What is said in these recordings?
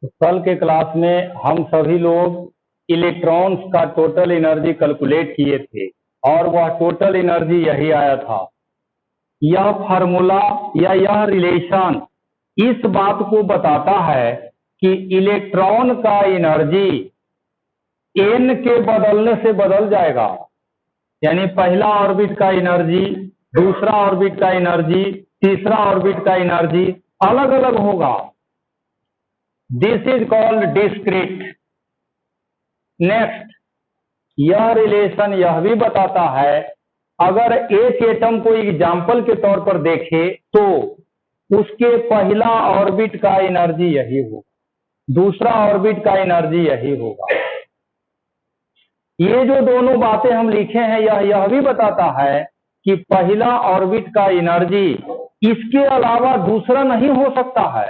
तो कल के क्लास में हम सभी लोग इलेक्ट्रॉन्स का टोटल एनर्जी कैलकुलेट किए थे और वह टोटल एनर्जी यही आया था। यह फार्मूला या यह रिलेशन इस बात को बताता है कि इलेक्ट्रॉन का एनर्जी n के बदलने से बदल जाएगा, यानी पहला ऑर्बिट का एनर्जी, दूसरा ऑर्बिट का एनर्जी, तीसरा ऑर्बिट का एनर्जी अलग अलग होगा। This is called discrete. Next, यह रिलेशन यह भी बताता है, अगर एक एटम को एग्जाम्पल के तौर पर देखें तो उसके पहला ऑर्बिट का एनर्जी यही होगा, दूसरा ऑर्बिट का एनर्जी यही होगा। ये जो दोनों बातें हम लिखे हैं यह भी बताता है कि पहला ऑर्बिट का एनर्जी इसके अलावा दूसरा नहीं हो सकता है।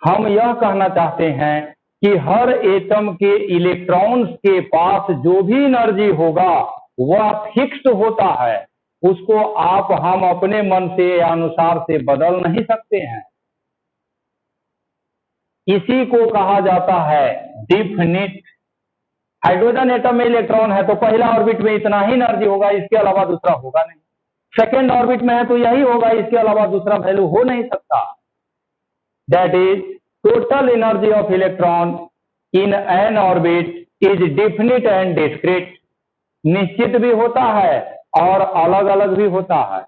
हम यह कहना चाहते हैं कि हर एटम के इलेक्ट्रॉन्स के पास जो भी एनर्जी होगा वह फिक्स्ड होता है, उसको आप हम अपने मन से या अनुसार से बदल नहीं सकते हैं। इसी को कहा जाता है डिफिनिट। हाइड्रोजन एटम में इलेक्ट्रॉन है तो पहला ऑर्बिट में इतना ही एनर्जी होगा, इसके अलावा दूसरा होगा नहीं। सेकेंड ऑर्बिट में है तो यही होगा, इसके अलावा दूसरा वैल्यू हो नहीं सकता। That is total energy of electron in an orbit is definite and discrete. निश्चित भी होता है और अलग अलग भी होता है।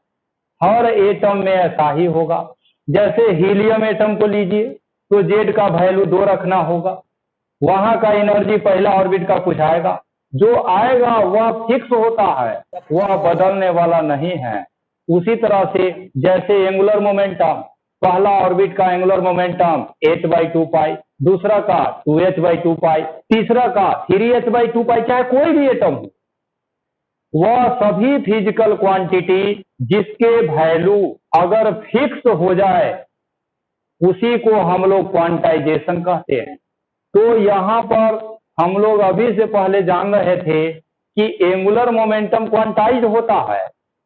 हर एटम में ऐसा ही होगा। जैसे हीलियम एटम को लीजिए तो जेड का वैल्यू 2 रखना होगा, वहां का एनर्जी पहला ऑर्बिट का कुछ आएगा, जो आएगा वह फिक्स होता है, वह बदलने वाला नहीं है। उसी तरह से जैसे एंगुलर मोमेंटम, पहला ऑर्बिट का एंगुलर मोमेंटम 8/2 पाई, दूसरा का 2h/2π, तीसरा का 3h/2π, चाहे कोई भी एटम हो, वह सभी फिजिकल क्वांटिटी जिसके वैल्यू अगर फिक्स हो जाए उसी को हम लोग क्वांटाइजेशन कहते हैं। तो यहाँ पर हम लोग अभी से पहले जान रहे थे कि एंगुलर मोमेंटम क्वांटाइज होता है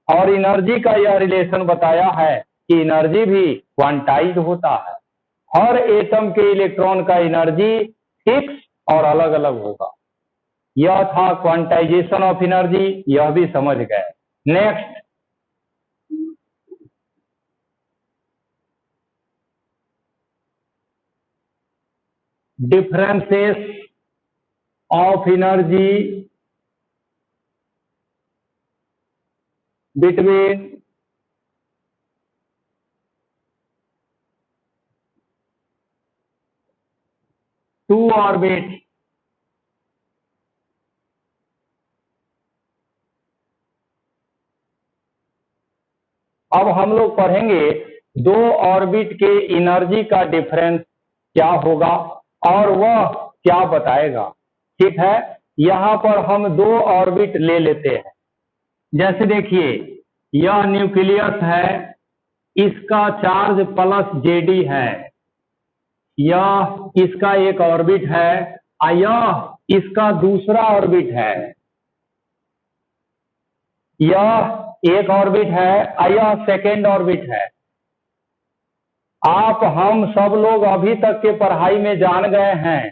और एनर्जी का यह रिलेशन बताया है कि एनर्जी भी क्वांटाइज होता है। हर एटम के इलेक्ट्रॉन का एनर्जी फिक्स और अलग अलग होगा। यह था क्वांटाइजेशन ऑफ एनर्जी, यह भी समझ गए। Next, differences of energy between two orbits अब हम लोग पढ़ेंगे दो ऑर्बिट के एनर्जी का डिफरेंस क्या होगा और वह क्या बताएगा। ठीक है, यहाँ पर हम दो ऑर्बिट ले लेते हैं। जैसे देखिए, यह न्यूक्लियस है, इसका चार्ज +JD है, यह इसका एक ऑर्बिट है, यह इसका दूसरा ऑर्बिट है, यह एक ऑर्बिट है, यह सेकेंड ऑर्बिट है। आप हम सब लोग अभी तक के पढ़ाई में जान गए हैं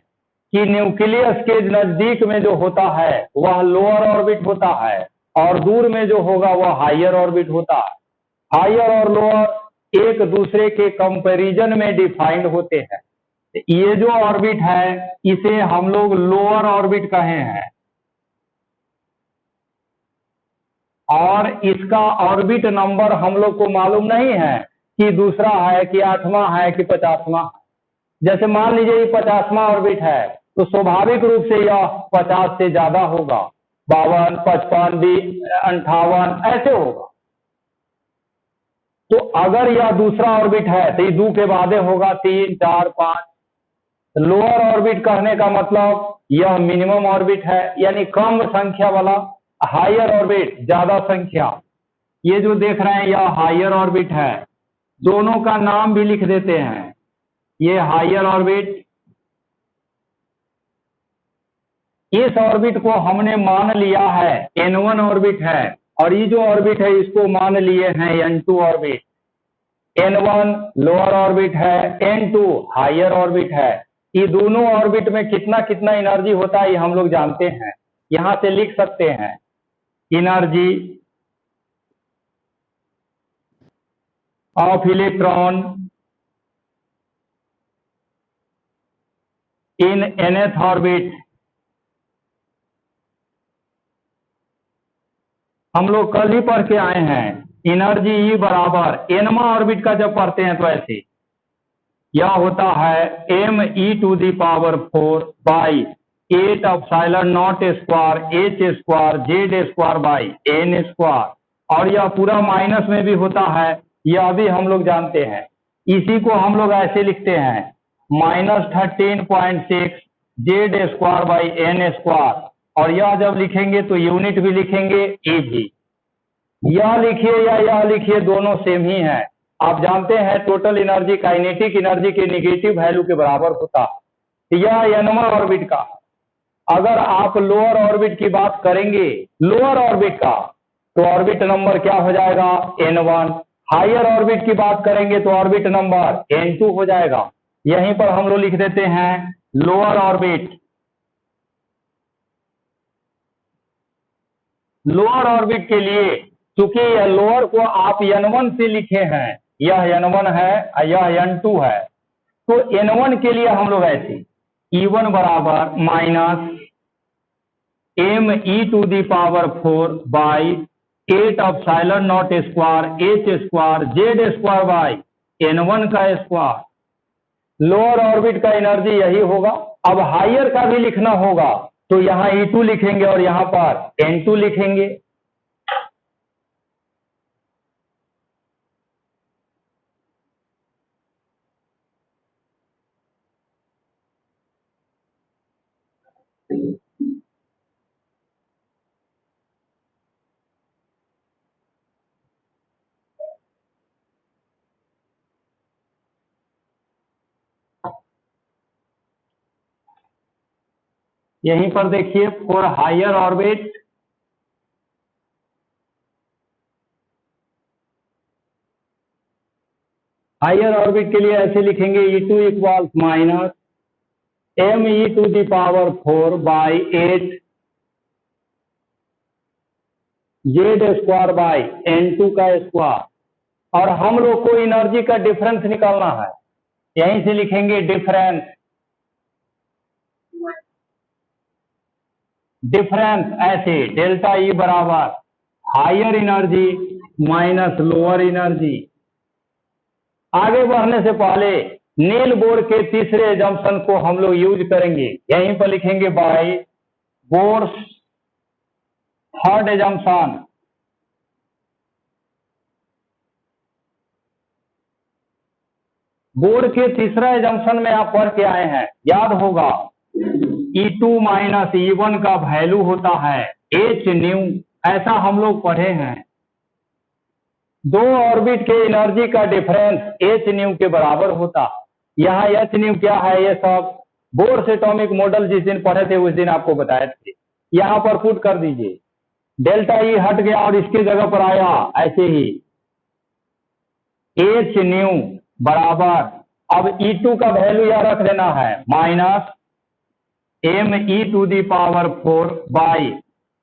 कि न्यूक्लियस के नजदीक में जो होता है वह लोअर ऑर्बिट होता है और दूर में जो होगा वह हायर ऑर्बिट होता है। हायर और लोअर एक दूसरे के कंपैरिजन में डिफाइंड होते हैं। ये जो ऑर्बिट है इसे हम लोग लोअर ऑर्बिट कहे हैं और इसका ऑर्बिट नंबर हम लोग को मालूम नहीं है कि दूसरा है कि 8वां है कि 50वां। जैसे मान लीजिए ये 50वां ऑर्बिट है तो स्वाभाविक रूप से यह 50 से ज्यादा होगा, 52, 55, 58 ऐसे होगा। तो अगर यह दूसरा ऑर्बिट है तो ये 2 के बाद होगा 3, 4, 5। लोअर ऑर्बिट कहने का मतलब यह मिनिमम ऑर्बिट है, यानी कम संख्या वाला। हायर ऑर्बिट ज्यादा संख्या। ये जो देख रहे हैं यह हायर ऑर्बिट है, दोनों का नाम भी लिख देते हैं। ये हायर ऑर्बिट, इस ऑर्बिट को हमने मान लिया है N1 ऑर्बिट है और ये जो ऑर्बिट है इसको मान लिए हैं N2 orbit. N1 lower orbit है, N2 हायर ऑर्बिट है। ये दोनों ऑर्बिट में कितना कितना एनर्जी होता है ये हम लोग जानते हैं, यहां से लिख सकते हैं energy of electron in nth orbit. हम लोग कल ही पढ़ के आए हैं एनर्जी E बराबर nवां ऑर्बिट का जब पढ़ते हैं तो ऐसे यह होता है me⁴ by 8 epsilon not square h square z square by n square. और यह पूरा माइनस में भी होता है, यह भी हम लोग जानते हैं। इसी को हम लोग ऐसे लिखते हैं -13.6 z square by n square. और यह जब लिखेंगे तो यूनिट भी लिखेंगे ए भी। यह लिखिए या यह लिखिए दोनों सेम ही है। आप जानते हैं टोटल एनर्जी काइनेटिक एनर्जी के नेगेटिव वैल्यू के बराबर होता है। यह nवां ऑर्बिट का। अगर आप लोअर ऑर्बिट की बात करेंगे, लोअर ऑर्बिट का, तो ऑर्बिट नंबर क्या हो जाएगा N1। हायर ऑर्बिट की बात करेंगे तो ऑर्बिट नंबर N2 हो जाएगा। यहीं पर हम लोग लिख देते हैं लोअर ऑर्बिट। लोअर ऑर्बिट के लिए चूंकि यह लोअर को आप N1 से लिखे हैं, यह N1 है यह N2 है, तो N1 के लिए हम लोग ऐसे E1 बराबर -me⁴ by 8 epsilon not square h square z square by N1 का स्क्वायर। लोअर ऑर्बिट का एनर्जी यही होगा। अब हायर का भी लिखना होगा तो यहाँ E2 लिखेंगे और यहाँ पर N2 लिखेंगे। यहीं पर देखिए फॉर हायर ऑर्बिट के लिए ऐसे लिखेंगे E2 equals minus me⁴ by 8 z² by n2 का स्क्वायर। और हम लोग को एनर्जी का डिफरेंस निकालना है, यहीं से लिखेंगे डिफरेंस ऐसे डेल्टा E बराबर higher energy minus lower energy. आगे बढ़ने से पहले नील बोर के तीसरे एजम्पशन को हम लोग यूज करेंगे, यहीं पर लिखेंगे by Bohr's third assumption. Bohr के तीसरा एजम्पशन में आप पढ़ के आए हैं, याद होगा E2 माइनस E1 का वैल्यू होता है h न्यू, ऐसा हम लोग पढ़े हैं। दो ऑर्बिट के एनर्जी का डिफरेंस h न्यू के बराबर होता। यहाँ h न्यू क्या है, ये सब बोर्स एटॉमिक मॉडल जिस दिन पढ़े थे उस दिन आपको बताए थे। यहाँ पर पुट कर दीजिए, डेल्टा E हट गया और इसकी जगह पर आया ऐसे ही h न्यू बराबर, अब E2 का वैल्यू यह रख देना है minus me⁴ by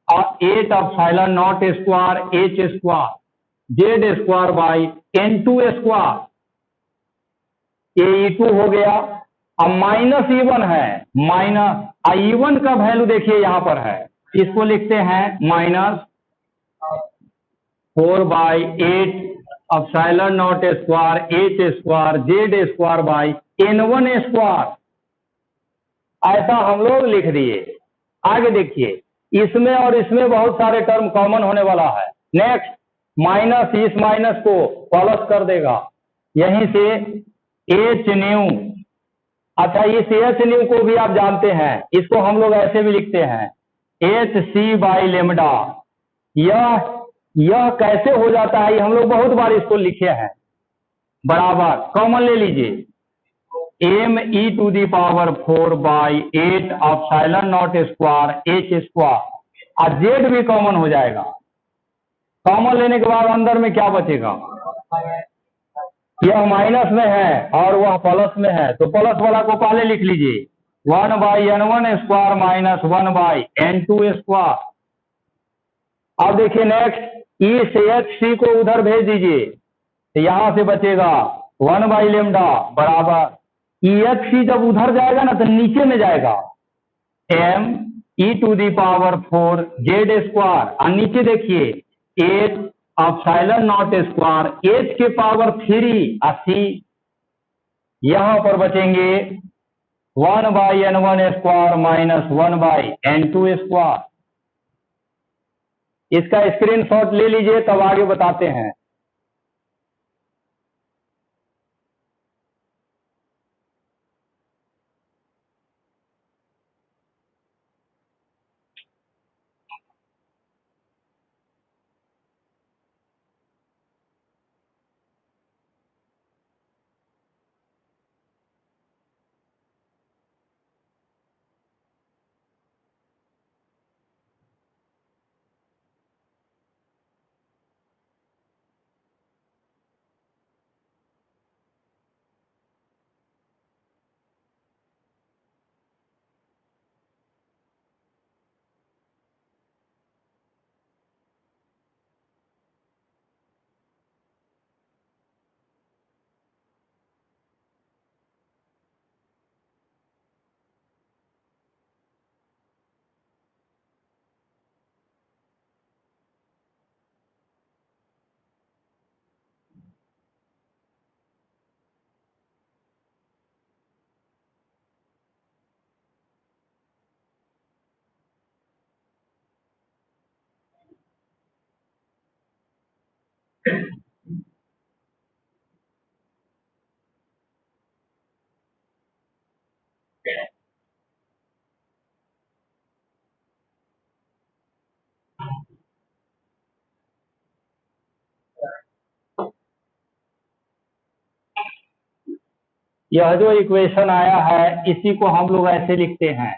8 epsilon not square h² z² by n2 square. ये E2 हो गया। अब माइनस E1 है, माइनस E1 का वैल्यू देखिए यहाँ पर है, इसको लिखते हैं minus 4 by 8 epsilon not square h² z² by n1 square. ऐसा हम लोग लिख दिए। आगे देखिए, इसमें और इसमें बहुत सारे टर्म कॉमन होने वाला है। नेक्स्ट माइनस इस माइनस को प्लस कर देगा, यहीं से h न्यू। अच्छा, इस h न्यू को भी आप जानते हैं, इसको हम लोग ऐसे भी लिखते हैं hc बाई लेमडा। यह कैसे हो जाता है, हम लोग बहुत बार इसको लिखे हैं, बराबर कॉमन ले लीजिए me⁴ by 8 epsilon not square h², और z भी कॉमन हो जाएगा। कॉमन लेने के बाद अंदर में क्या बचेगा, यह माइनस में है और वह प्लस में है, तो प्लस वाला को पहले लिख लीजिए 1 by n1 square minus 1 by n2 square. अब देखिए नेक्स्ट, इस hc को उधर भेज दीजिए, तो यहां से बचेगा 1 बाई लेमडा बराबर EHC जब उधर जाएगा ना तो नीचे में जाएगा me⁴ z², और नीचे देखिए 8 एप्सिलॉन नॉट स्क्वायर h के पावर 3 और c। यहां पर बचेंगे 1 by n1 square minus 1 by n2 square. इसका स्क्रीनशॉट ले लीजिए, तब आगे बताते हैं। यह जो इक्वेशन आया है इसी को हम लोग ऐसे लिखते हैं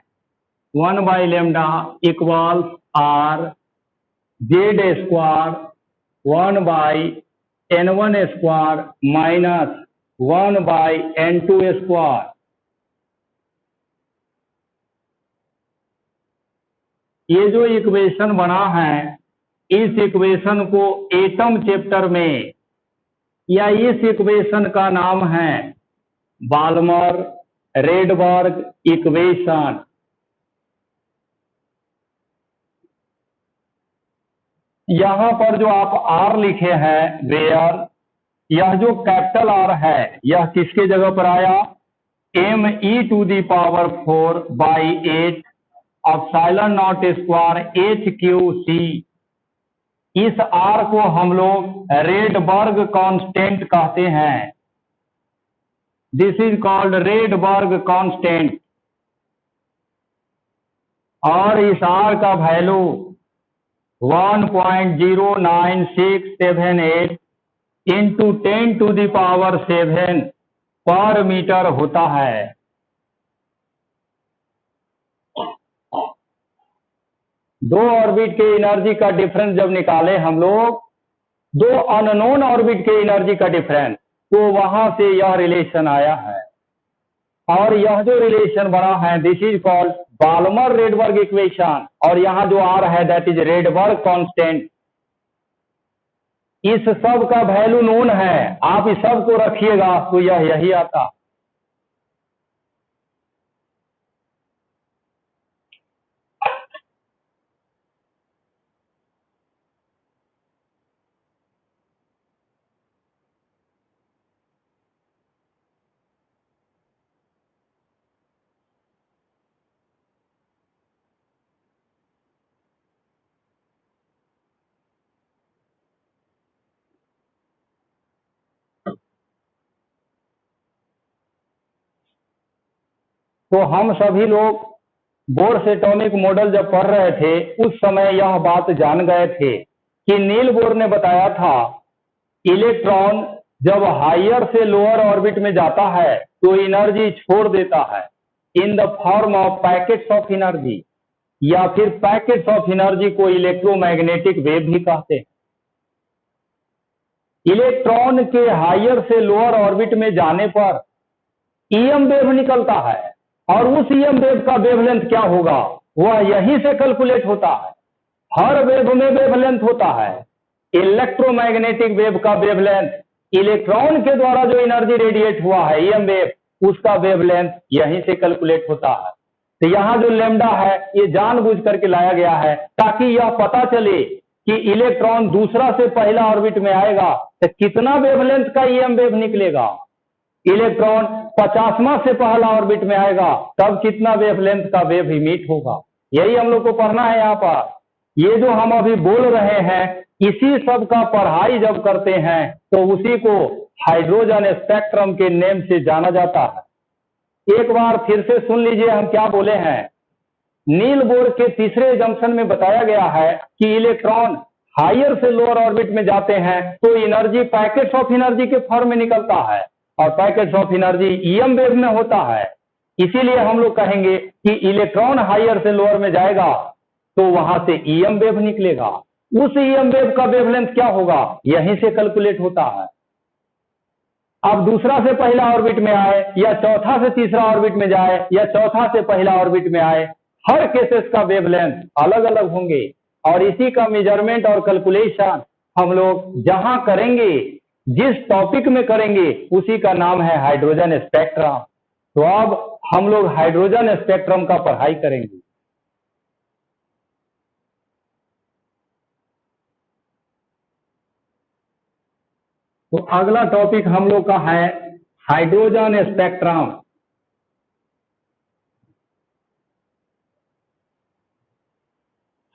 1/λ equals R Z square 1/n1 square minus 1/n2 square. ये जो इक्वेशन बना है, इस इक्वेशन को एटम चैप्टर में या इस इक्वेशन का नाम है बाल्मर रेडबर्ग इक्वेशन। यहां पर जो आप आर लिखे हैं वेयर, यह जो कैपिटल आर है यह किसके जगह पर आया, me⁴/8 epsilon not square HQC। इस आर को हम लोग रेडबर्ग कांस्टेंट कहते हैं। This is called Rydberg constant. और इस आर का वैल्यू 1.09678 इंटू 10⁷ पर मीटर होता है। दो ऑर्बिट के एनर्जी का डिफरेंस जब निकाले हम लोग, दो अननोन ऑर्बिट के एनर्जी का डिफरेंस, तो वहां से यह रिलेशन आया है। और यह जो रिलेशन बना है this is called Balmer Rydberg equation. और यहां जो आर है दैट इज रेडबर्ग कांस्टेंट। इस सब का वैल्यू नोन है, आप इस सब को रखिएगा तो यह यही आता। तो हम सभी लोग बोर्स एटॉमिक मॉडल जब पढ़ रहे थे उस समय यह बात जान गए थे कि नील बोर ने बताया था इलेक्ट्रॉन जब हायर से लोअर ऑर्बिट में जाता है तो एनर्जी छोड़ देता है in the form of packets of energy, या फिर पैकेट्स ऑफ एनर्जी को इलेक्ट्रोमैग्नेटिक वेव भी कहते हैं। इलेक्ट्रॉन के हायर से लोअर ऑर्बिट में जाने पर ईएम वेव निकलता है और उस ईएम वेव का वेवलेंथ क्या होगा वह यहीं से कैलकुलेट होता है। हर वेव में वेवलेंथ होता है। इलेक्ट्रोमैग्नेटिक वेव का वेवलेंथ, इलेक्ट्रॉन के द्वारा जो एनर्जी रेडिएट हुआ है ईएम वेव, उसका वेवलेंथ यहीं से कैलकुलेट होता है। तो यहाँ जो लैम्डा है ये जानबूझ करके लाया गया है ताकि यह पता चले कि इलेक्ट्रॉन दूसरा से पहला ऑर्बिट में आएगा तो कितना वेवलेंथ का ईएम वेव निकलेगा। इलेक्ट्रॉन 50वां से पहला ऑर्बिट में आएगा तब कितना वेवलेंथ का वेव इमिट होगा। यही हम लोग को पढ़ना है। यहाँ पर ये जो हम अभी बोल रहे हैं इसी सब का पढ़ाई जब करते हैं तो उसी को हाइड्रोजन स्पेक्ट्रम के नेम से जाना जाता है। एक बार फिर से सुन लीजिए हम क्या बोले हैं। नील बोर के तीसरे जंक्शन में बताया गया है कि इलेक्ट्रॉन हायर से लोअर ऑर्बिट में जाते हैं तो एनर्जी पैकेट्स ऑफ एनर्जी के फॉर्म में निकलता है और packets of energy EM wave में होता है। इसीलिए हम लोग कहेंगे कि इलेक्ट्रॉन हायर से लोअर में जाएगा तो वहां से ईएम वेव निकलेगा। उस ईएम वेव का वेवलेंथ क्या होगा यहीं से कैलकुलेट होता है। अब दूसरा से पहला ऑर्बिट में आए या चौथा से तीसरा ऑर्बिट में जाए या चौथा से पहला ऑर्बिट में आए, हर केसेस का वेवलेंथ अलग अलग होंगे और इसी का मेजरमेंट और कैलकुलेशन हम लोग जहां करेंगे, जिस टॉपिक में करेंगे, उसी का नाम है हाइड्रोजन स्पेक्ट्रम। तो अब हम लोग हाइड्रोजन स्पेक्ट्रम का पढ़ाई करेंगे। तो अगला टॉपिक हम लोग का है हाइड्रोजन स्पेक्ट्रम।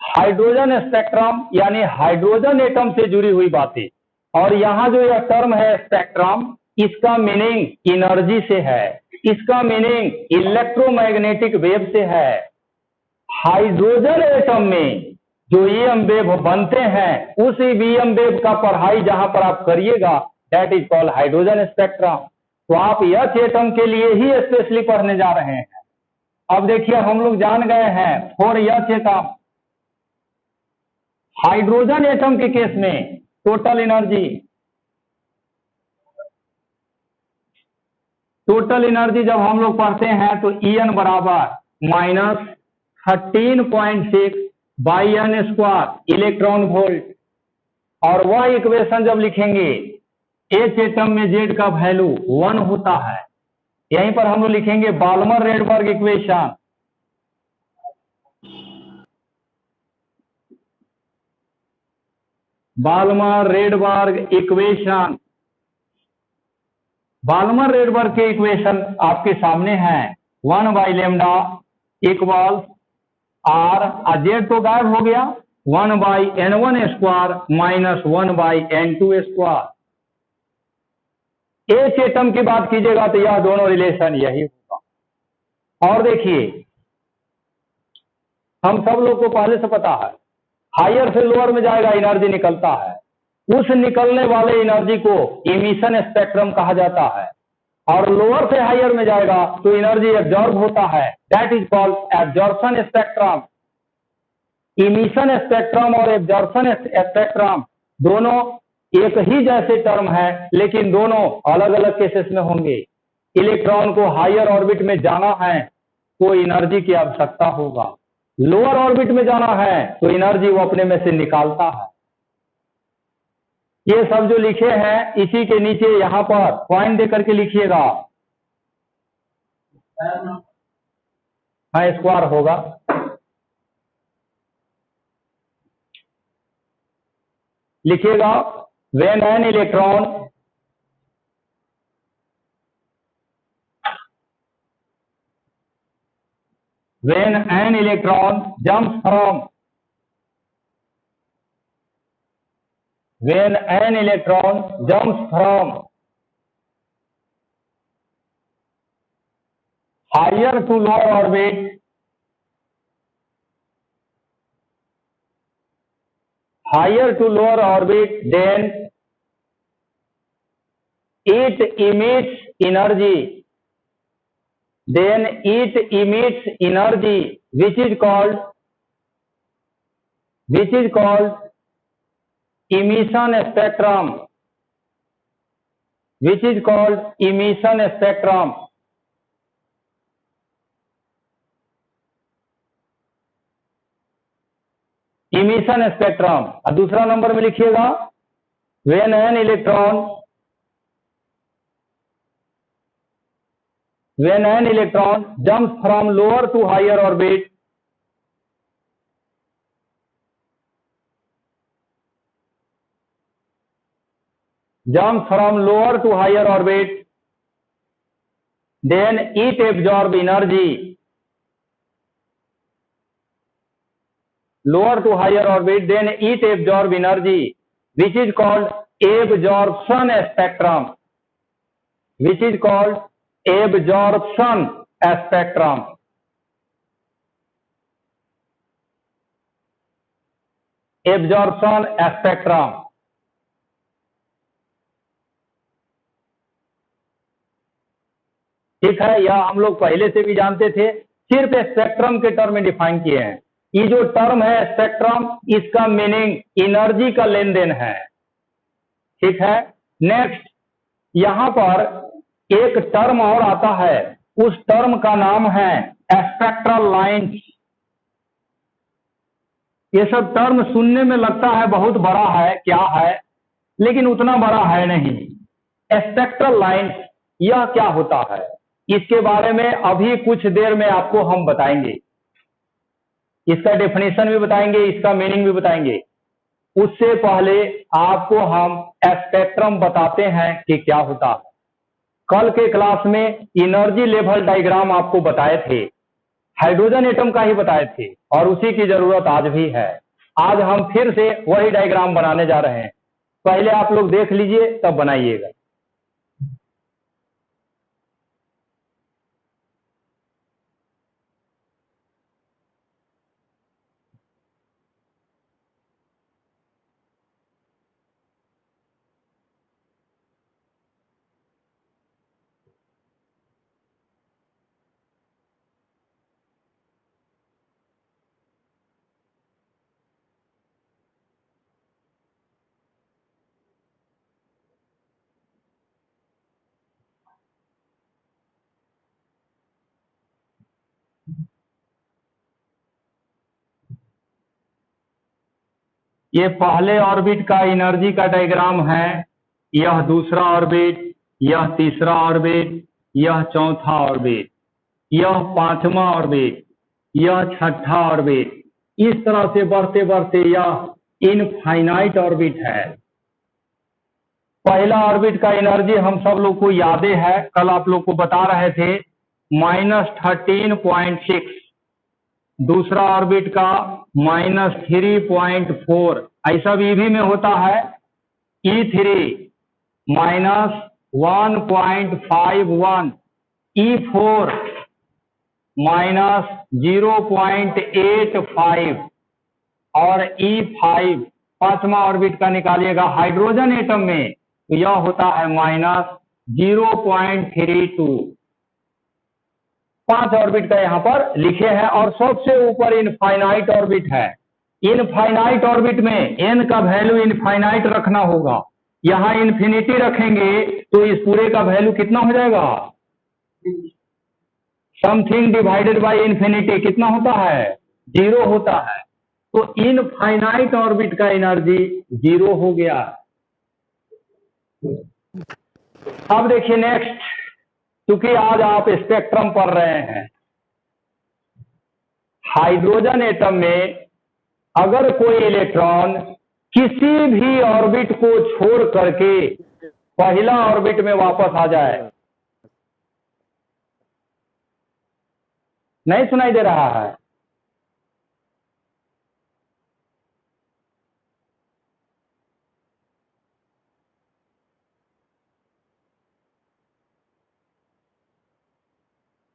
हाइड्रोजन स्पेक्ट्रम यानी हाइड्रोजन एटम से जुड़ी हुई बातें। और यहां जो यह टर्म है स्पेक्ट्रम, इसका मीनिंग एनर्जी से है, इसका मीनिंग इलेक्ट्रोमैग्नेटिक वेव से है। हाइड्रोजन एटम में जो ईएम वेव बनते हैं उस ईएम वेव का पढ़ाई जहां पर आप करिएगा that is called hydrogen spectrum. तो आप एच एटम के लिए ही स्पेशली पढ़ने जा रहे हैं। अब देखिए हम लोग जान गए हैं for H atom, hydrogen atom के केस में टोटल एनर्जी जब हम लोग पढ़ते हैं तो En बराबर -13.6 by n square electron volt. और वह इक्वेशन जब लिखेंगे एच एटम में जेड का वैल्यू 1 होता है, यहीं पर हम लोग लिखेंगे Balmer Rydberg equation. Balmer Rydberg equation, Balmer Rydberg के इक्वेशन आपके सामने हैं। 1 by lambda equal R, Z तो गायब हो गया, 1 by n1 square minus 1 by n2 square. H atom की बात कीजिएगा तो यह दोनों रिलेशन यही होगा। और देखिए हम सब लोग को पहले से पता है, हायर से लोअर में जाएगा एनर्जी निकलता है, उस निकलने वाले एनर्जी को इमिशन स्पेक्ट्रम कहा जाता है। और लोअर से हायर में जाएगा तो एनर्जी एब्जॉर्ब होता है, that is called absorption spectrum. Emission spectrum और एब्जॉर्प्शन स्पेक्ट्रम दोनों एक ही जैसे टर्म है, लेकिन दोनों अलग अलग केसेस में होंगे। इलेक्ट्रॉन को हायर ऑर्बिट में जाना है तो एनर्जी की आवश्यकता होगा, लोअर ऑर्बिट में जाना है तो एनर्जी वो अपने में से निकालता है। ये सब जो लिखे हैं इसी के नीचे यहां पर पॉइंट देकर के लिखिएगा, हाँ स्क्वायर होगा। लिखिएगा when an electron jumps from when an electron jumps from higher to lower orbit, then it emits energy, which is called emission spectrum, emission spectrum. और दूसरा नंबर में लिखिएगा when an electron jumps from lower to higher orbit, then it absorb energy, which is called absorption spectrum, ठीक है। यह हम लोग पहले से भी जानते थे, सिर्फ स्पेक्ट्रम के टर्म में डिफाइन किए हैं। ये जो टर्म है स्पेक्ट्रम, इसका मीनिंग एनर्जी का लेन देन है, ठीक है। नेक्स्ट यहां पर एक टर्म और आता है, उस टर्म का नाम है स्पेक्ट्रल लाइंस। ये सब टर्म सुनने में लगता है बहुत बड़ा है, क्या है, लेकिन उतना बड़ा है नहीं। स्पेक्ट्रल लाइंस यह क्या होता है, इसके बारे में अभी कुछ देर में आपको हम बताएंगे। इसका डेफिनेशन भी बताएंगे, इसका मीनिंग भी बताएंगे। उससे पहले आपको हम स्पेक्ट्रम बताते हैं कि क्या होता है। कल के क्लास में एनर्जी लेवल डायग्राम आपको बताए थे, हाइड्रोजन एटम का ही बताए थे, और उसी की जरूरत आज भी है। आज हम फिर से वही डायग्राम बनाने जा रहे हैं। पहले आप लोग देख लीजिए तब बनाइएगा। ये पहले ऑर्बिट का एनर्जी का डायग्राम है, यह दूसरा ऑर्बिट, यह तीसरा ऑर्बिट, यह चौथा ऑर्बिट, यह पांचवा ऑर्बिट, यह छठा ऑर्बिट। इस तरह से बढ़ते बढ़ते यह इनफाइनाइट ऑर्बिट है। पहला ऑर्बिट का एनर्जी हम सब लोग को यादें है, कल आप लोग को बता रहे थे -13.6। दूसरा ऑर्बिट का -3.4, ऐसा भी ईवी में होता है। E3 -1.51, E4 -0.85 और E5 पांचवा ऑर्बिट का निकालिएगा हाइड्रोजन एटम में तो यह होता है -0.32। 5 ऑर्बिट का यहाँ पर लिखे हैं और सबसे ऊपर इनफाइनाइट ऑर्बिट है। इनफाइनाइट ऑर्बिट में n का वैल्यू इनफाइनाइट रखना होगा। यहाँ इन्फिनिटी रखेंगे तो इस पूरे का वैल्यू कितना हो जाएगा? समथिंग डिवाइडेड बाय इन्फिनिटी कितना होता है? 0 होता है। तो इनफाइनाइट ऑर्बिट का एनर्जी 0 हो गया। अब देखिए नेक्स्ट, क्योंकि आज आप स्पेक्ट्रम पढ़ रहे हैं, हाइड्रोजन एटम में अगर कोई इलेक्ट्रॉन किसी भी ऑर्बिट को छोड़ करके पहला ऑर्बिट में वापस आ जाए, नहीं सुनाई दे रहा है?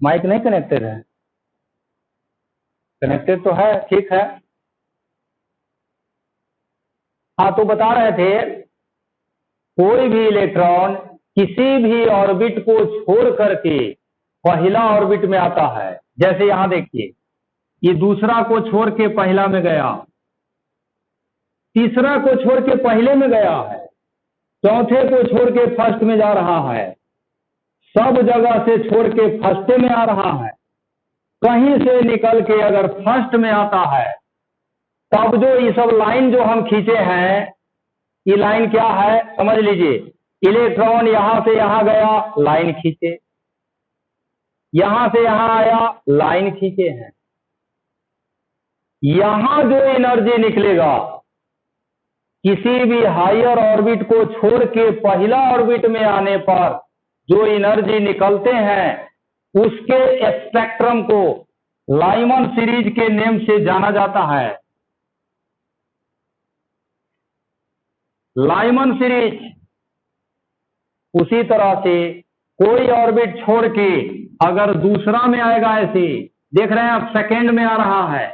माइक नहीं कनेक्टेड है? कनेक्टेड तो है, ठीक है। हाँ, तो बता रहे थे कोई भी इलेक्ट्रॉन किसी भी ऑर्बिट को छोड़ करके पहला ऑर्बिट में आता है। जैसे यहां देखिए, ये दूसरा को छोड़ के पहला में गया, तीसरा को छोड़ के पहले में गया है, चौथे को छोड़ के फर्स्ट में जा रहा है, सब जगह से छोड़ के फर्स्ट में आ रहा है। कहीं से निकल के अगर फर्स्ट में आता है तब जो ये सब लाइन जो हम खींचे हैं, ये लाइन क्या है समझ लीजिए। इलेक्ट्रॉन यहां से यहां गया, लाइन खींचे, यहां से यहां आया, लाइन खींचे हैं। यहां जो एनर्जी निकलेगा किसी भी हायर ऑर्बिट को छोड़ के पहला ऑर्बिट में आने पर जो एनर्जी निकलते हैं उसके स्पेक्ट्रम को लाइमन सीरीज के नेम से जाना जाता है। Lyman series. उसी तरह से कोई ऑर्बिट छोड़ के अगर दूसरा में आएगा, ऐसे देख रहे हैं आप सेकेंड में आ रहा है,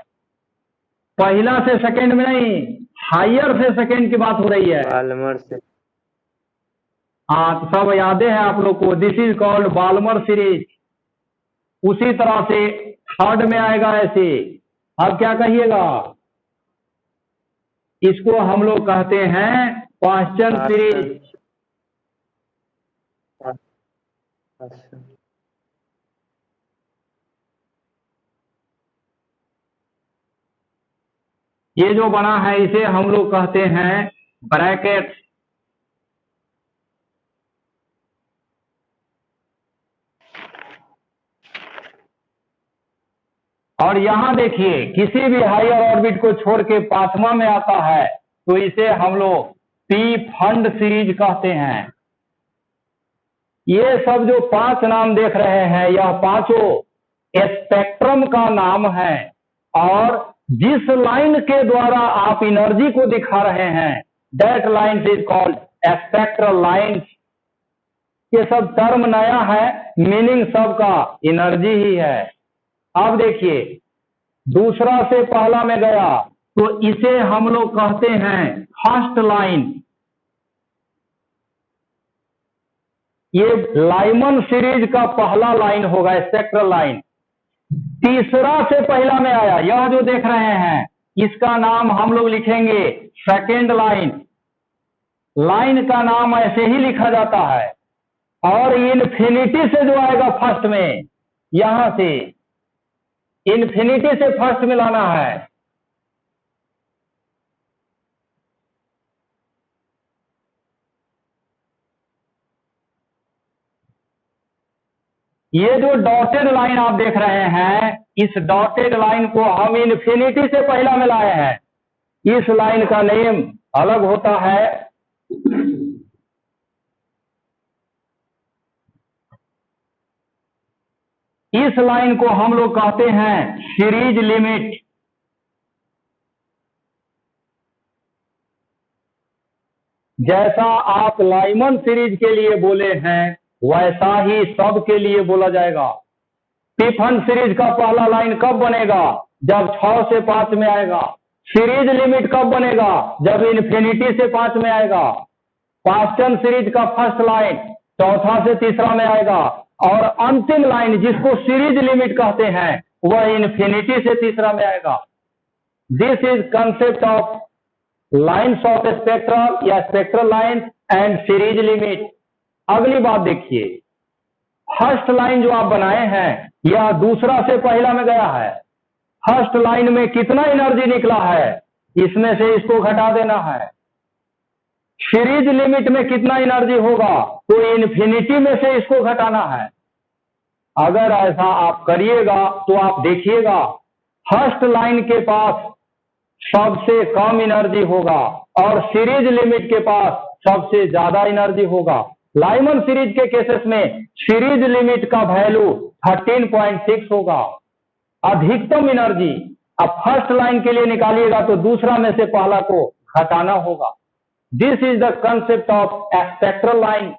पहला से सेकेंड में नहीं, हायर से सेकेंड की बात हो रही है। बाल्मर से। हाँ, तो सब यादें हैं आप लोग को, this is called Balmer series. उसी तरह से थर्ड में आएगा ऐसे। अब क्या कहिएगा? इसको हम लोग कहते हैं क्वेश्चन सीरीज। ये जो बना है इसे हम लोग कहते हैं ब्रैकेट। और यहां देखिए, किसी भी हायर ऑर्बिट को छोड़ के पांचवा में आता है तो इसे हम लोग पी फंड सीरीज कहते हैं। ये सब जो 5 नाम देख रहे हैं, यह पांचों स्पेक्ट्रम का नाम है। और जिस लाइन के द्वारा आप एनर्जी को दिखा रहे हैं, that line is called spectral lines. ये सब टर्म नया है, मीनिंग सबका एनर्जी ही है। अब देखिए, दूसरा से पहला में गया तो इसे हम लोग कहते हैं फर्स्ट लाइन। ये लाइमन सीरीज का पहला लाइन होगा, स्पेक्ट्रल लाइन। तीसरा से पहला में आया, यह जो देख रहे हैं, इसका नाम हम लोग लिखेंगे सेकेंड लाइन। लाइन का नाम ऐसे ही लिखा जाता है। और इन्फिनिटी से जो आएगा फर्स्ट में, यहां से इन्फिनिटी से फर्स्ट में लाना है। ये जो डॉटेड लाइन आप देख रहे हैं, इस डॉटेड लाइन को हम इन्फिनिटी से पहला में लाए हैं। इस लाइन का नेम अलग होता है, इस लाइन को हम लोग कहते हैं सीरीज लिमिट। जैसा आप लाइमन सीरीज के लिए बोले हैं वैसा ही सब के लिए बोला जाएगा। टिफन सीरीज का पहला लाइन कब बनेगा? जब 6 से 5 में आएगा। सीरीज लिमिट कब बनेगा? जब इन्फिनिटी से 5 में आएगा। पास्टन सीरीज का फर्स्ट लाइन चौथा से तीसरा में आएगा, और अंतिम लाइन जिसको सीरीज लिमिट कहते हैं वह इन्फिनिटी से तीसरा में आएगा। This is concept of lines of spectral या spectral lines and series limit. अगली बात देखिए, फर्स्ट लाइन जो आप बनाए हैं यह दूसरा से पहला में गया है। फर्स्ट लाइन में कितना एनर्जी निकला है, इसमें से इसको घटा देना है। सीरीज लिमिट में कितना एनर्जी होगा, तो इन्फिनिटी में से इसको घटाना है। अगर ऐसा आप करिएगा तो आप देखिएगा फर्स्ट लाइन के पास सबसे कम एनर्जी होगा और सीरीज लिमिट के पास सबसे ज्यादा एनर्जी होगा। लाइमन सीरीज के केसेस में सीरीज लिमिट का वैल्यू 13.6 होगा। अधिकतम एनर्जी अब फर्स्ट लाइन के लिए निकालिएगा तो दूसरा में से पहला को घटाना होगा। This is the concept of spectral line.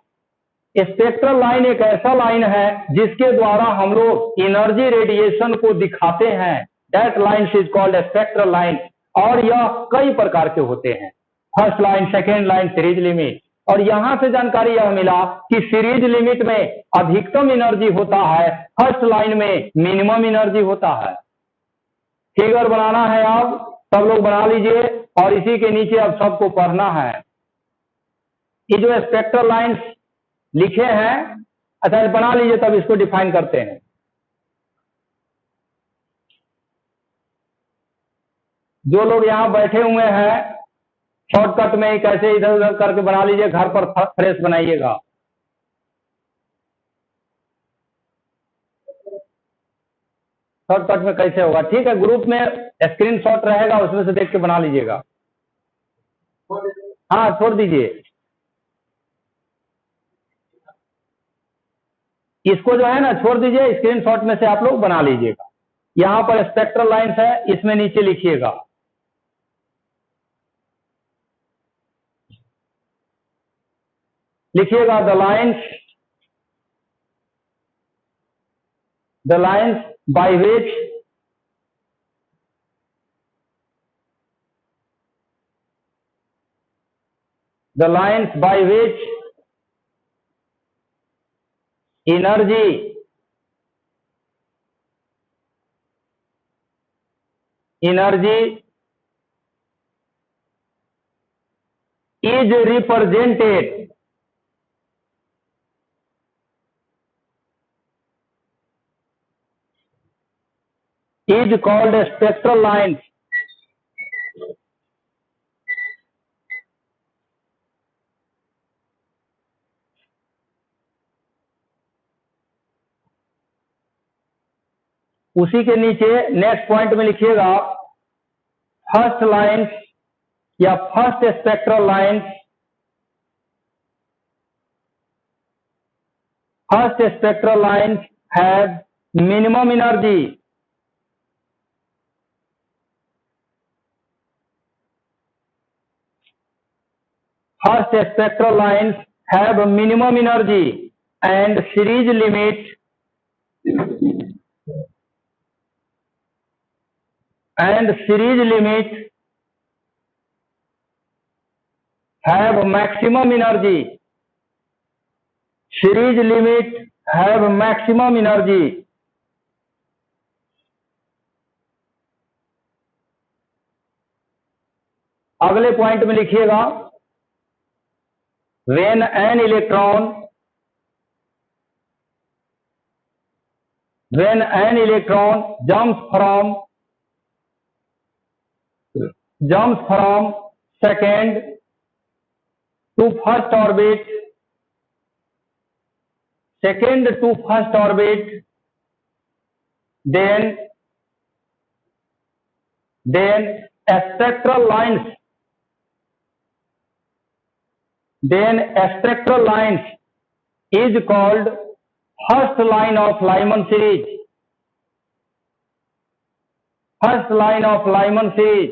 Spectral line एक ऐसा लाइन है जिसके द्वारा हम लोग एनर्जी रेडिएशन को दिखाते हैं। That line is called spectral line, और यह कई प्रकार के होते हैं। First line, second line, series limit. और यहां से जानकारी यह मिला कि सीरीज लिमिट में अधिकतम एनर्जी होता है, फर्स्ट लाइन में मिनिमम एनर्जी होता है। फिगर बनाना है, आप सब लोग बना लीजिए और इसी के नीचे अब सबको पढ़ना है। ये जो स्पेक्ट्रल लाइंस लिखे हैं, अच्छा बना लीजिए, तब इसको डिफाइन करते हैं। जो लोग यहां बैठे हुए हैं शॉर्टकट में कैसे इधर उधर करके बना लीजिए, घर पर फ्रेश बनाइएगा। शॉर्टकट में कैसे होगा, ठीक है, ग्रुप में स्क्रीनशॉट रहेगा उसमें से देख के बना लीजिएगा। हाँ छोड़ दीजिए, इसको जो है ना छोड़ दीजिए, स्क्रीनशॉट में से आप लोग बना लीजिएगा। यहां पर स्पेक्ट्रल लाइंस है, इसमें नीचे लिखिएगा the lines by which energy is represented is called spectral lines। उसी के नीचे नेक्स्ट पॉइंट में लिखिएगा फर्स्ट लाइंस या first spectral lines, first spectral lines have minimum energy. First spectral lines have minimum energy and series limit have maximum energy। Series limit have maximum energy। अगले point में लिखिएगा when an electron jumps from second to first orbit, second to first orbit, then spectral lines, is called first line of Lyman series. First line of Lyman series.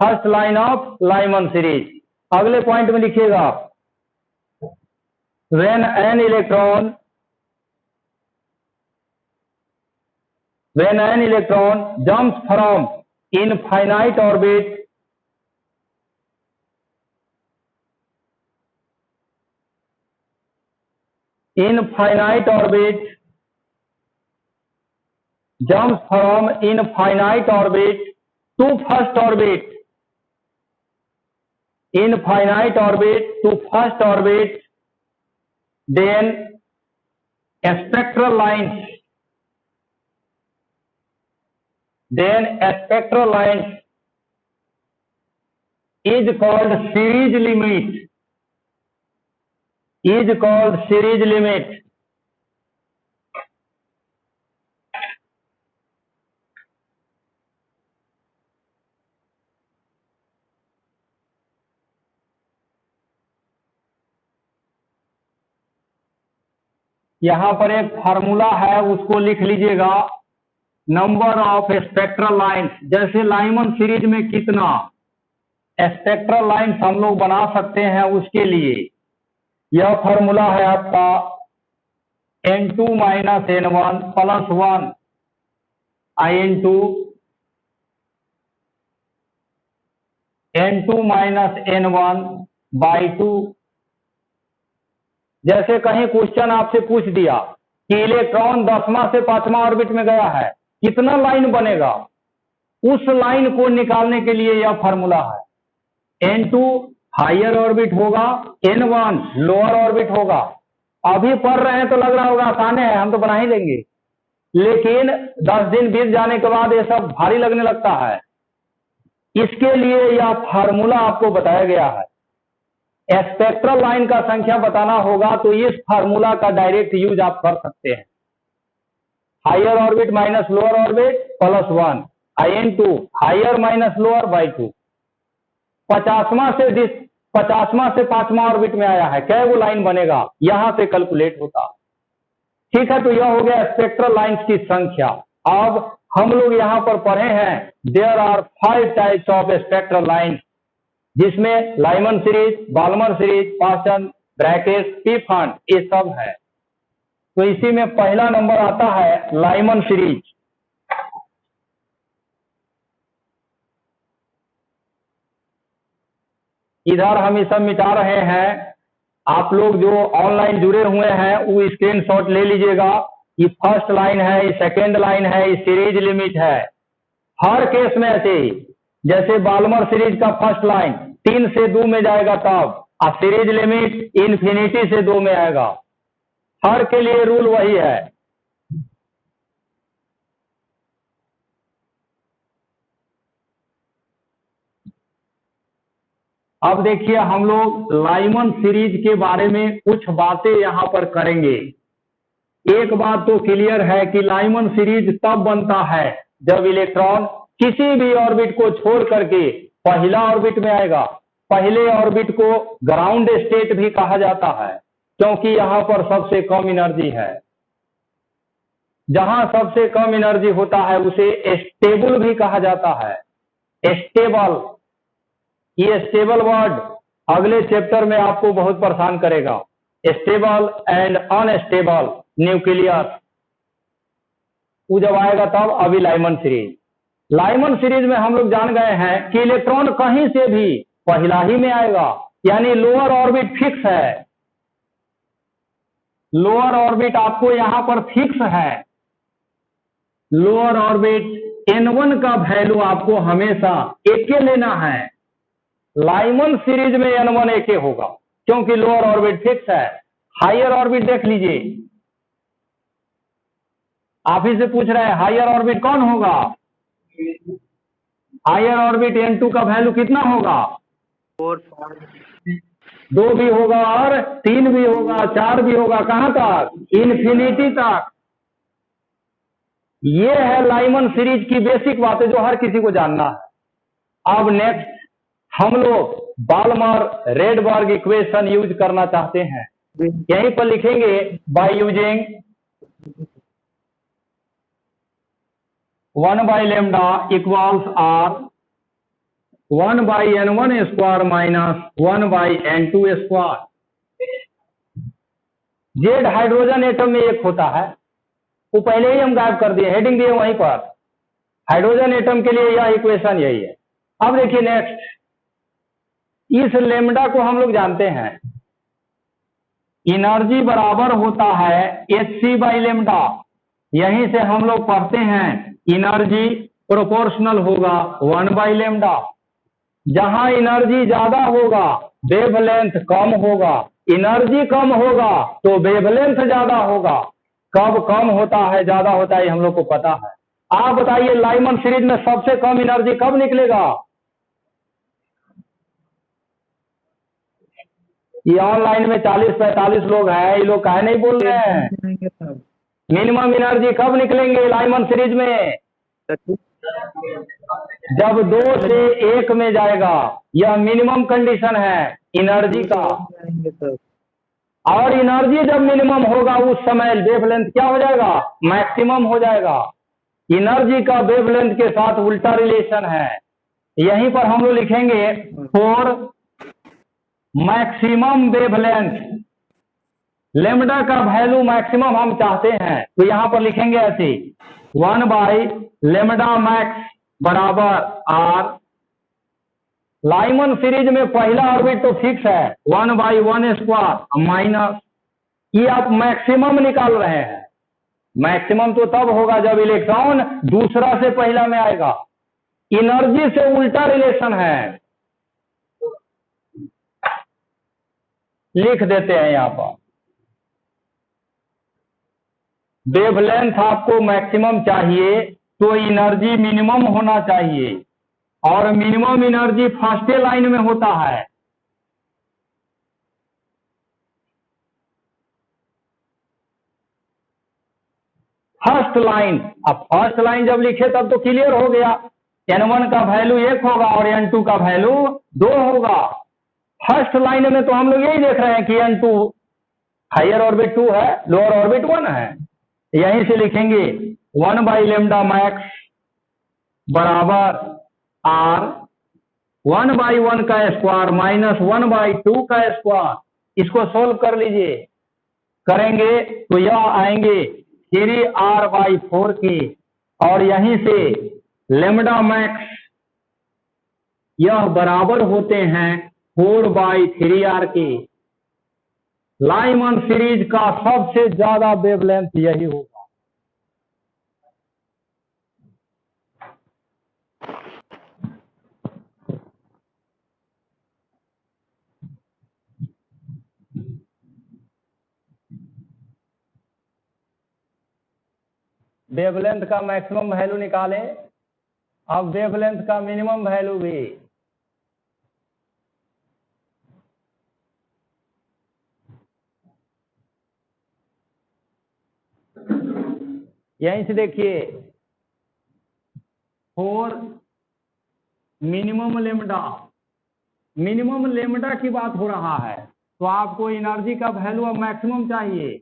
First line of Lyman series. अगले point में लिखिएगा, when an electron jumps from infinite orbit to first orbit, then spectral lines is called series limit. यहां पर एक formula है, उसको लिख लीजिएगा, नंबर ऑफ स्पेक्ट्रल लाइंस। जैसे लाइमन सीरीज में कितना स्पेक्ट्रल लाइंस हम लोग बना सकते हैं, उसके लिए यह फार्मूला है आपका n2 - n1 + 1 n2 - n1/2। जैसे कहीं क्वेश्चन आपसे पूछ दिया कि इलेक्ट्रॉन 10वां से 5वां ऑर्बिट में गया है, कितना लाइन बनेगा, उस लाइन को निकालने के लिए यह फार्मूला है। n2 हायर ऑर्बिट होगा, n1 लोअर ऑर्बिट होगा। अभी पढ़ रहे हैं तो लग रहा होगा आसान है, हम तो बना ही लेंगे, लेकिन 10 दिन बीत जाने के बाद ये सब भारी लगने लगता है। इसके लिए यह फार्मूला आपको बताया गया है। स्पेक्ट्रल लाइन का संख्या बताना होगा तो इस फार्मूला का डायरेक्ट यूज आप कर सकते हैं। Higher orbit minus lower orbit +1 n2 higher minus lower /2। 50वां से 5वां ऑर्बिट में आया है, कै वो लाइन बनेगा, यहां से कैलकुलेट होता। ठीक है, तो यह हो गया स्पेक्ट्रल लाइंस की संख्या। अब हम लोग यहां पर पढ़े हैं there are 5 types of spectral lines, जिसमें Lyman series, Balmer series, Paschen, Brackett, Pfund, ये सब है। तो इसी में पहला नंबर आता है लाइमन सीरीज। इधर हम ये सब मिटा रहे हैं, आप लोग जो ऑनलाइन जुड़े हुए हैं वो स्क्रीनशॉट ले लीजिएगा। ये फर्स्ट लाइन है, ये सेकेंड लाइन है, ये सीरीज लिमिट है। हर केस में ऐसे ही, जैसे बाल्मर सीरीज का फर्स्ट लाइन 3 से 2 में जाएगा तब, और सीरीज लिमिट इन्फिनिटी से 2 में आएगा। हर के लिए रूल वही है। अब देखिए, हम लोग लाइमन सीरीज के बारे में कुछ बातें यहां पर करेंगे। एक बात तो क्लियर है कि लाइमन सीरीज तब बनता है जब इलेक्ट्रॉन किसी भी ऑर्बिट को छोड़ करके पहला ऑर्बिट में आएगा। पहले ऑर्बिट को ग्राउंड स्टेट भी कहा जाता है, क्योंकि यहां पर सबसे कम एनर्जी है। जहां सबसे कम एनर्जी होता है उसे स्टेबल भी कहा जाता है। स्टेबल, ये स्टेबल वर्ड अगले चैप्टर में आपको बहुत परेशान करेगा। स्टेबल एंड अनस्टेबल न्यूक्लियस, वो जब आएगा तब। अभी लाइमन सीरीज में हम लोग जान गए हैं कि इलेक्ट्रॉन कहीं से भी पहला ही में आएगा, यानी लोअर ऑर्बिट फिक्स है। लोअर ऑर्बिट आपको यहां पर फिक्स है। लोअर ऑर्बिट n1 का वैल्यू आपको हमेशा एक लेना है। लाइमन सीरीज में n1 एक होगा, क्योंकि लोअर ऑर्बिट फिक्स है। हायर ऑर्बिट देख लीजिए, आप ही से पूछ रहे हैं हायर ऑर्बिट कौन होगा। हायर ऑर्बिट n2 का वैल्यू कितना होगा, 2 भी होगा और 3 भी होगा, 4 भी होगा, कहां तक? इन्फिनिटी तक। ये है लाइमन सीरीज की बेसिक बातें जो हर किसी को जानना है। अब नेक्स्ट हम लोग बाल्मर रेडबर्ग इक्वेशन यूज करना चाहते हैं। यहीं पर लिखेंगे by using 1 by lambda equals r 1 by n1 square minus 1 by n2 square. Z hydrogen atom में एक होता है, वो पहले ही हम गायब कर दिए, हेडिंग दिए वहीं पर। हाइड्रोजन एटम के लिए यह इक्वेशन यही है। अब देखिए नेक्स्ट, इस लेमडा को हम लोग जानते हैं, एनर्जी बराबर होता है hc बाई लेमडा। यहीं से हम लोग पढ़ते हैं एनर्जी प्रोपोर्शनल होगा 1 बाई लेमडा। जहां एनर्जी ज्यादा होगा वेवलेंथ कम होगा, एनर्जी कम होगा तो वेवलेंथ ज्यादा होगा। कब कम होता है ज्यादा होता है हम लोग को पता है। आप बताइए लाइमन सीरीज में सबसे कम एनर्जी कब निकलेगा? ये ऑनलाइन में 40-45 लोग हैं, ये लोग काहे नहीं बोल रहे हैं? मिनिमम एनर्जी कब निकलेंगे लाइमन सीरीज में? जब 2 से 1 में जाएगा, यह मिनिमम कंडीशन है एनर्जी का। और एनर्जी जब मिनिमम होगा उस समय वेवलेंथ क्या हो जाएगा? मैक्सिमम हो जाएगा। एनर्जी का वेवलेंथ के साथ उल्टा रिलेशन है। यहीं पर हम लोग लिखेंगे फॉर मैक्सिमम वेवलेंथ, लेमडा का वैल्यू मैक्सिमम हम चाहते हैं तो यहां पर लिखेंगे ऐसे 1 बाई लेमडा मैक्स बराबर आर। लाइमन सीरीज में पहला ऑर्बिट तो फिक्स है 1 बाई 1 स्क्वायर माइनस, ये आप मैक्सिमम निकाल रहे हैं। मैक्सिमम तो तब होगा जब इलेक्ट्रॉन दूसरा से पहला में आएगा। एनर्जी से उल्टा रिलेशन है, लिख देते हैं यहां पर। वेवलेंथ आपको मैक्सिमम चाहिए तो एनर्जी मिनिमम होना चाहिए, और मिनिमम एनर्जी फर्स्ट लाइन में होता है। फर्स्ट लाइन, अब फर्स्ट लाइन जब लिखे तब तो क्लियर हो गया, n1 का वैल्यू 1 होगा और n2 का वैल्यू 2 होगा। फर्स्ट लाइन में तो हम लोग यही देख रहे हैं कि n2 हायर ऑर्बिट 2 है, लोअर ऑर्बिट 1 है। यहीं से लिखेंगे 1 बाई लेमडा मैक्स बराबर आर 1 बाई 1 का स्क्वायर माइनस 1 बाई 2 का स्क्वायर। इसको सोल्व कर लीजिए, करेंगे तो यह आएंगे 3r/4 के, और यहीं से लेमडा मैक्स यह बराबर होते हैं 4/3r के। लाइमन सीरीज का सबसे ज्यादा वेवलेंथ यही होगा। वेवलेंथ का मैक्सिमम वैल्यू निकालें, अब वेवलेंथ का मिनिमम वैल्यू भी। यहीं से देखिए 4 मिनिमम लेमडा, मिनिमम लेमडा की बात हो रहा है, तो आपको एनर्जी का वैल्यू अब मैक्सिमम चाहिए,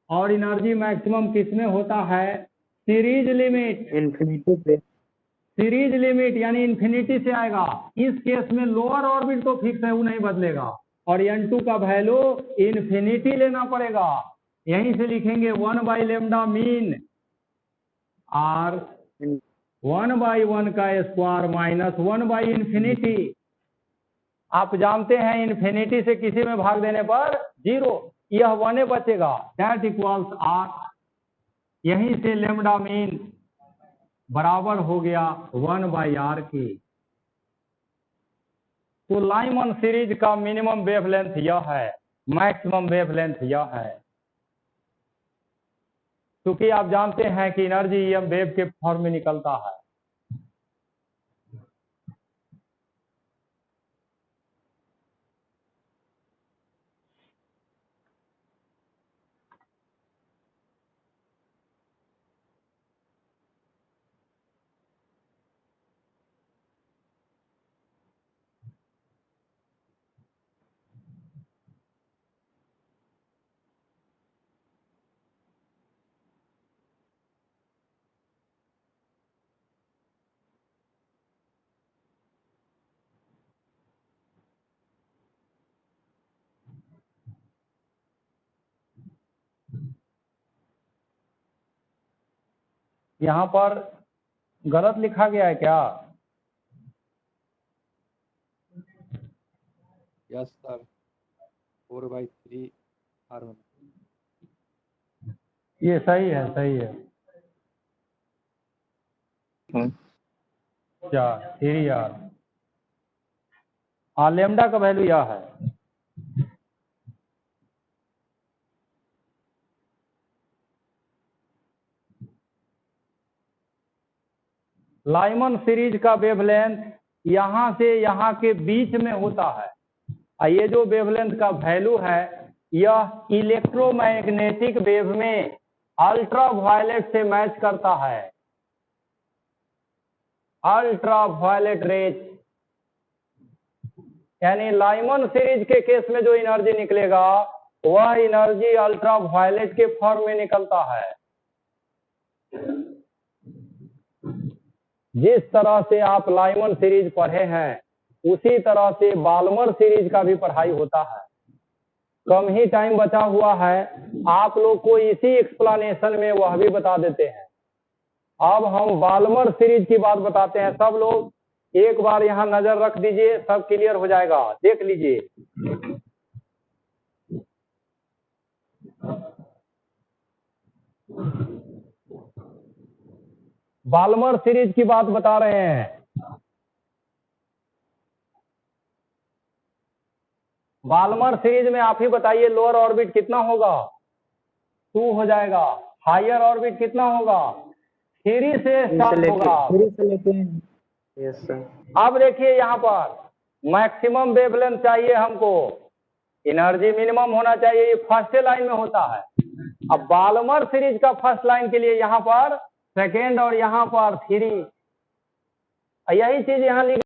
और एनर्जी मैक्सिमम किसमें होता है? सीरीज लिमिट, इन्फिनिटी पे। सीरीज लिमिट यानी इन्फिनिटी से आएगा। इस केस में लोअर ऑर्बिट तो फिक्स है, वो नहीं बदलेगा, और n2 का वैल्यू इन्फिनिटी लेना पड़ेगा। यहीं से लिखेंगे 1 by lambda mean R 1 by 1 का स्क्वायर माइनस 1 बाई इन्फिनिटी। आप जानते हैं इन्फिनिटी से किसी में भाग देने पर 0, यह 1 बचेगा, दैट इक्वल्स आर। यहीं से लेमडा मीन बराबर हो गया 1 बाई आर की। तो लाइमन सीरीज का मिनिमम वेवलेंथ यह है, मैक्सिमम वेवलेंथ यह है। क्योंकि आप जानते हैं कि एनर्जी EM वेव के फॉर्म में निकलता है। यहाँ पर गलत लिखा गया है क्या? Yes sir, 4/3 R1। ये सही है, सही है। क्या 3R? हाँ, लेमडा का वैल्यू यह है। लाइमन सीरीज का वेवलेंथ यहाँ से यहाँ के बीच में होता है। ये जो वेवलेंथ का वैल्यू है यह इलेक्ट्रोमैग्नेटिक वेव में अल्ट्रा वायलेट से मैच करता है। अल्ट्रा वायलेट रेज, यानी लाइमन सीरीज के केस में जो एनर्जी निकलेगा वह एनर्जी अल्ट्रा वायलेट के फॉर्म में निकलता है। जिस तरह से आप लाइमन सीरीज पढ़े हैं उसी तरह से बाल्मर सीरीज का भी पढ़ाई होता है। कम ही टाइम बचा हुआ है, आप लोग को इसी एक्सप्लेनेशन में वह भी बता देते हैं। अब हम बाल्मर सीरीज की बात बताते हैं। सब लोग एक बार यहाँ नजर रख दीजिए, सब क्लियर हो जाएगा, देख लीजिए। बाल्मर सीरीज की बात बता रहे हैं। बाल्मर सीरीज में आप ही बताइए, लोअर ऑर्बिट कितना होगा? 2 हो जाएगा। हायर ऑर्बिट कितना होगा? 3 से स्टार्ट होगा। 3 से लेते हैं। Yes sir. अब देखिए यहाँ पर मैक्सिमम वेवलेंथ चाहिए हमको, एनर्जी मिनिमम होना चाहिए, ये फर्स्ट लाइन में होता है। अब बाल्मर सीरीज का फर्स्ट लाइन के लिए यहाँ पर सेकेंड और यहाँ पर 3, यही चीज यहाँ लिख